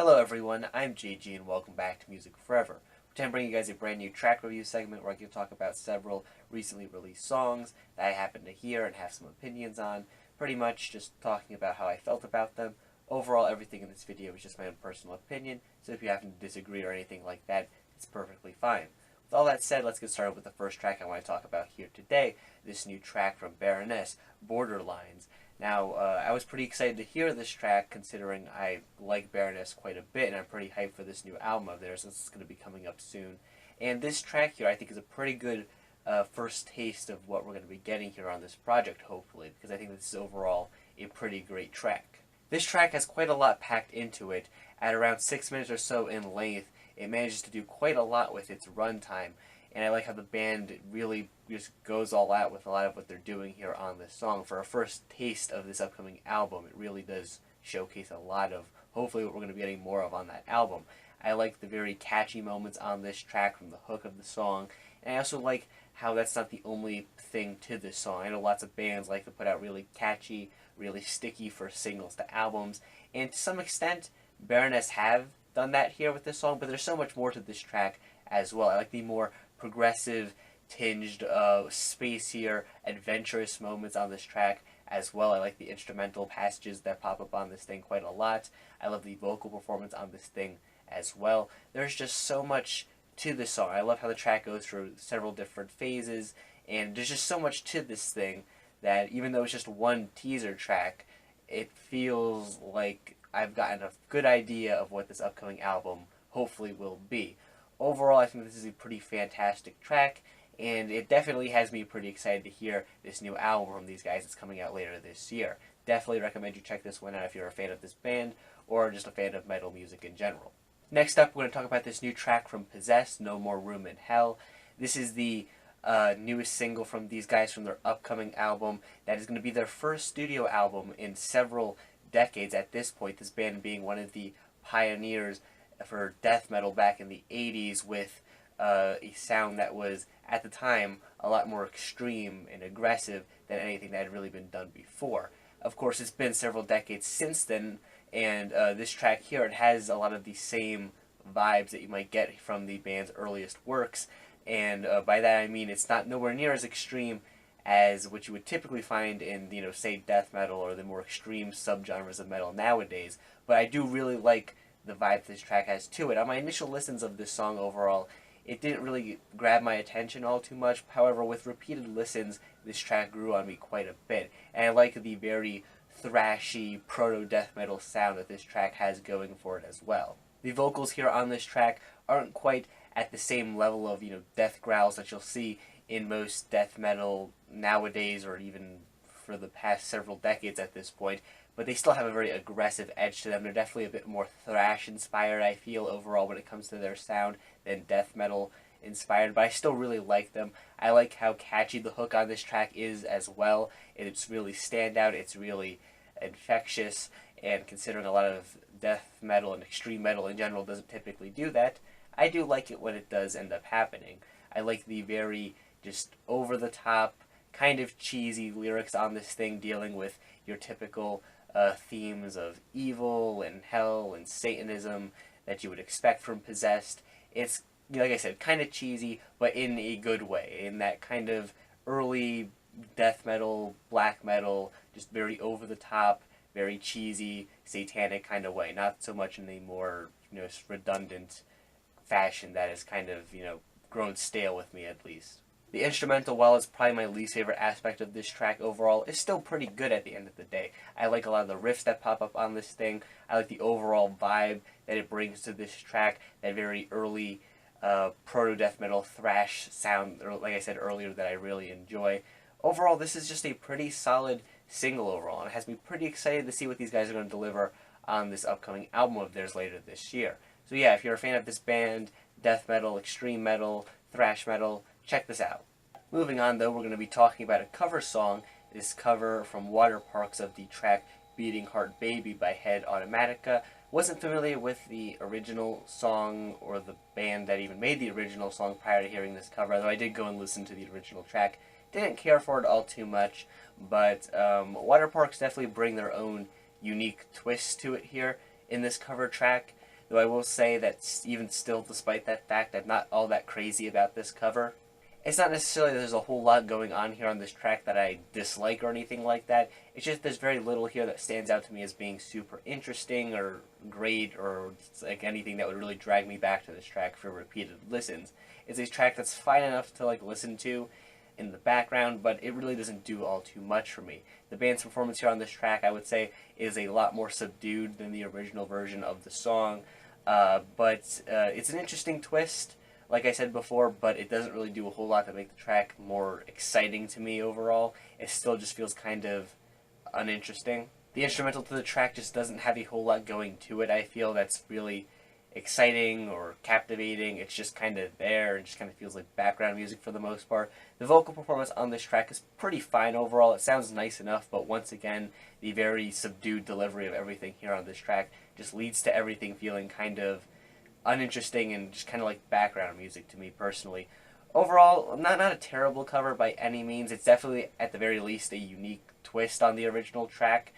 Hello everyone, I'm JG and welcome back to Music Forever. Today I'm bringing you guys a brand new track review segment where I can talk about several recently released songs that I happen to hear and have some opinions on. Pretty much just talking about how I felt about them. Overall, everything in this video is just my own personal opinion, so if you happen to disagree or anything like that, it's perfectly fine. With all that said, let's get started with the first track I want to talk about here today, this new track from Baroness, Borderlines. Now, I was pretty excited to hear this track considering I like Baroness quite a bit and I'm pretty hyped for this new album of theirs since it's going to be coming up soon. And this track here I think is a pretty good first taste of what we're going to be getting here on this project, hopefully, because I think this is overall a pretty great track. This track has quite a lot packed into it. At around 6 minutes or so in length, it manages to do quite a lot with its runtime. And I like how the band really just goes all out with a lot of what they're doing here on this song. For a first taste of this upcoming album, it really does showcase a lot of, hopefully, what we're going to be getting more of on that album. I like the very catchy moments on this track from the hook of the song. And I also like how that's not the only thing to this song. I know lots of bands like to put out really catchy, really sticky first singles to albums. And to some extent, Baroness have done that here with this song, but there's so much more to this track as well. I like the more progressive, tinged, spacier, adventurous moments on this track as well. I like the instrumental passages that pop up on this thing quite a lot. I love the vocal performance on this thing as well. There's just so much to this song. I love how the track goes through several different phases, and there's just so much to this thing that even though it's just one teaser track, it feels like I've gotten a good idea of what this upcoming album hopefully will be. Overall, I think this is a pretty fantastic track, and it definitely has me pretty excited to hear this new album from these guys that's coming out later this year. Definitely recommend you check this one out if you're a fan of this band, or just a fan of metal music in general. Next up, we're going to talk about this new track from Possessed, No More Room in Hell. This is the newest single from these guys from their upcoming album. That is going to be their first studio album in several decades at this point, this band being one of the pioneers for death metal back in the 80s with a sound that was, at the time, a lot more extreme and aggressive than anything that had really been done before. Of course, it's been several decades since then, and this track here, it has a lot of the same vibes that you might get from the band's earliest works, and by that I mean it's not nowhere near as extreme as what you would typically find in, say, death metal or the more extreme subgenres of metal nowadays, but I do really like the vibe this track has to it. On my initial listens of this song overall, it didn't really grab my attention all too much. However, with repeated listens, this track grew on me quite a bit. And I like the very thrashy, proto-death metal sound that this track has going for it as well. The vocals here on this track aren't quite at the same level of, death growls that you'll see in most death metal nowadays, or even for the past several decades at this point, but they still have a very aggressive edge to them. They're definitely a bit more thrash-inspired, I feel, overall when it comes to their sound than death metal-inspired, but I still really like them. I like how catchy the hook on this track is as well. It's really standout, it's really infectious, and considering a lot of death metal and extreme metal in general doesn't typically do that, I do like it when it does end up happening. I like the very just over-the-top, kind of cheesy lyrics on this thing dealing with your typical themes of evil and hell and Satanism that you would expect from Possessed. It's, like I said, kind of cheesy, but in a good way, in that kind of early death metal, black metal, just very over-the-top, very cheesy, satanic kind of way. Not so much in a more, redundant fashion that has kind of, grown stale with me at least. The instrumental, while it's probably my least favorite aspect of this track overall, is still pretty good at the end of the day. I like a lot of the riffs that pop up on this thing. I like the overall vibe that it brings to this track, that very early proto-death metal thrash sound, or like I said earlier, that I really enjoy. Overall, this is just a pretty solid single overall, and it has me pretty excited to see what these guys are going to deliver on this upcoming album of theirs later this year. So yeah, if you're a fan of this band, death metal, extreme metal, thrash metal, check this out. Moving on though, we're going to be talking about a cover song. This cover from Waterparks of the track Beating Heart Baby by Head Automatica. Wasn't familiar with the original song or the band that even made the original song prior to hearing this cover, though I did go and listen to the original track. Didn't care for it all too much, but Waterparks definitely bring their own unique twist to it here in this cover track. though I will say that even still, despite that fact, I'm not all that crazy about this cover. It's not necessarily that there's a whole lot going on here on this track that I dislike or anything like that. It's just there's very little here that stands out to me as being super interesting or great or like anything that would really drag me back to this track for repeated listens. It's a track that's fine enough to like listen to in the background, but it really doesn't do all too much for me. The band's performance here on this track, I would say, is a lot more subdued than the original version of the song, but it's an interesting twist, like I said before, but it doesn't really do a whole lot to make the track more exciting to me overall. It still just feels kind of uninteresting. The instrumental to the track just doesn't have a whole lot going to it, I feel, that's really exciting or captivating. It's just kind of there and just kind of feels like background music for the most part. The vocal performance on this track is pretty fine overall. It sounds nice enough, but once again, the very subdued delivery of everything here on this track just leads to everything feeling kind of uninteresting and just kind of like background music to me personally. Overall, not a terrible cover by any means. It's definitely, at the very least, a unique twist on the original track,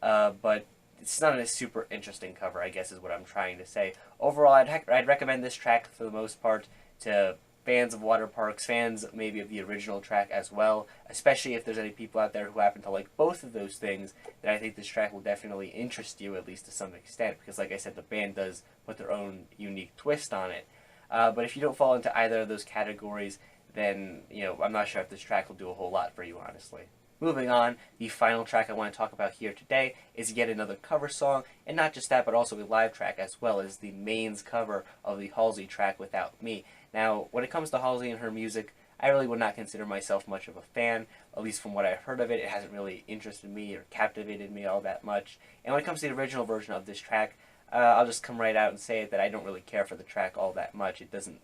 but it's not a super interesting cover, I guess is what I'm trying to say. Overall, I'd recommend this track for the most part to fans of Waterparks, fans maybe of the original track as well, especially if there's any people out there who happen to like both of those things, then I think this track will definitely interest you, at least to some extent, because like I said, the band does put their own unique twist on it. But if you don't fall into either of those categories, then, I'm not sure if this track will do a whole lot for you, honestly. Moving on, the final track I want to talk about here today is yet another cover song, and not just that, but also a live track as well as the Maine's cover of the Halsey track Without Me. Now, when it comes to Halsey and her music, I really would not consider myself much of a fan, at least from what I've heard of it. It hasn't really interested me or captivated me all that much. And when it comes to the original version of this track, I'll just come right out and say that I don't really care for the track all that much. It doesn't,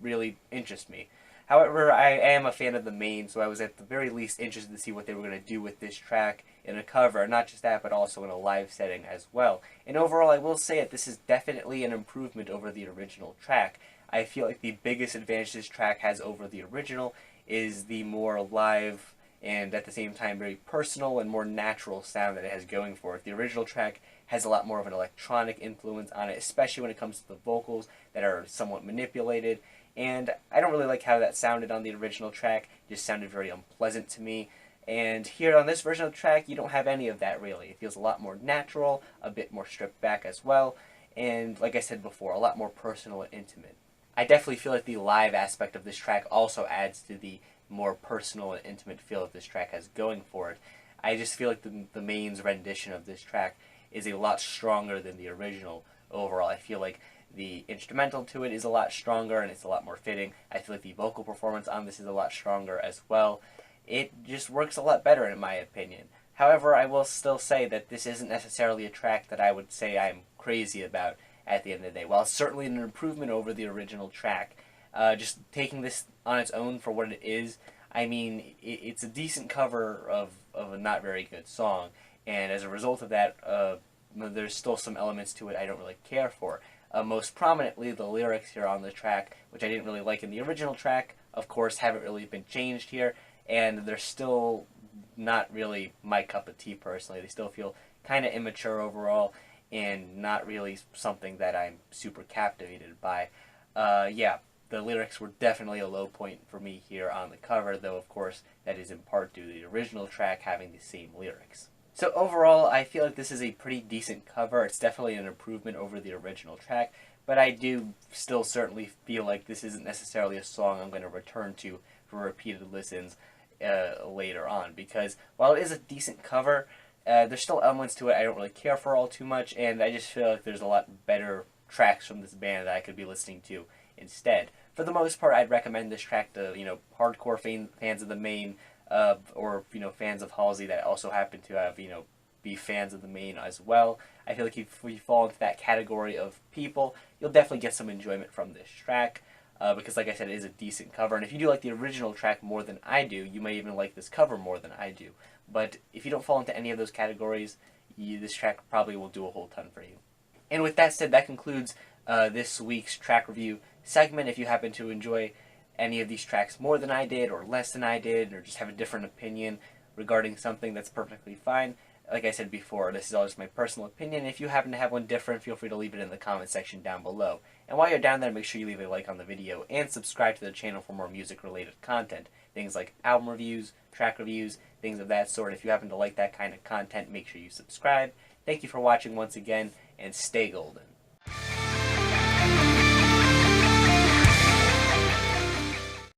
really interest me. However, I am a fan of the Maine, so I was at the very least interested to see what they were going to do with this track in a cover. Not just that, but also in a live setting as well. And overall, I will say that this is definitely an improvement over the original track. I feel like the biggest advantage this track has over the original is the more live and at the same time very personal and more natural sound that it has going for it. The original track has a lot more of an electronic influence on it, especially when it comes to the vocals that are somewhat manipulated. And I don't really like how that sounded on the original track. It just sounded very unpleasant to me. And here on this version of the track, you don't have any of that really. It feels a lot more natural, a bit more stripped back as well, and like I said before, a lot more personal and intimate. I definitely feel like the live aspect of this track also adds to the more personal and intimate feel that this track has going for it. I just feel like the Maine's rendition of this track is a lot stronger than the original overall. I feel like the instrumental to it is a lot stronger and it's a lot more fitting. I feel like the vocal performance on this is a lot stronger as well. It just works a lot better in my opinion. However, I will still say that this isn't necessarily a track that I would say I'm crazy about at the end of the day. While it's certainly an improvement over the original track, just taking this on its own for what it is, I mean, it's a decent cover of a not very good song. And as a result of that, there's still some elements to it I don't really care for. Most prominently, the lyrics here on the track, which I didn't really like in the original track, of course, haven't really been changed here, and they're still not really my cup of tea personally. They still feel kind of immature overall, and not really something that I'm super captivated by. Yeah, the lyrics were definitely a low point for me here on the cover, though of course that is in part due to the original track having the same lyrics. So overall, I feel like this is a pretty decent cover. It's definitely an improvement over the original track, but I do still certainly feel like this isn't necessarily a song I'm going to return to for repeated listens later on, because while it is a decent cover, there's still elements to it I don't really care for all too much, and I just feel like there's a lot better tracks from this band that I could be listening to instead. For the most part, I'd recommend this track to, hardcore fans of the Maine, or fans of Halsey that also happen to have be fans of the Maine as well. I feel like if you fall into that category of people, you'll definitely get some enjoyment from this track, because like I said, it is a decent cover, and if you do like the original track more than I do, you may even like this cover more than I do. But if you don't fall into any of those categories, this track probably will do a whole ton for you. And with that said, that concludes this week's track review segment. If you happen to enjoy any of these tracks more than I did or less than I did, or just have a different opinion regarding something, that's perfectly fine. like I said before, this is all just my personal opinion. If you happen to have one different, feel free to leave it in the comment section down below. And while you're down there, make sure you leave a like on the video and subscribe to the channel for more music-related content. Things like album reviews, track reviews, things of that sort. If you happen to like that kind of content, make sure you subscribe. Thank you for watching once again, and stay golden.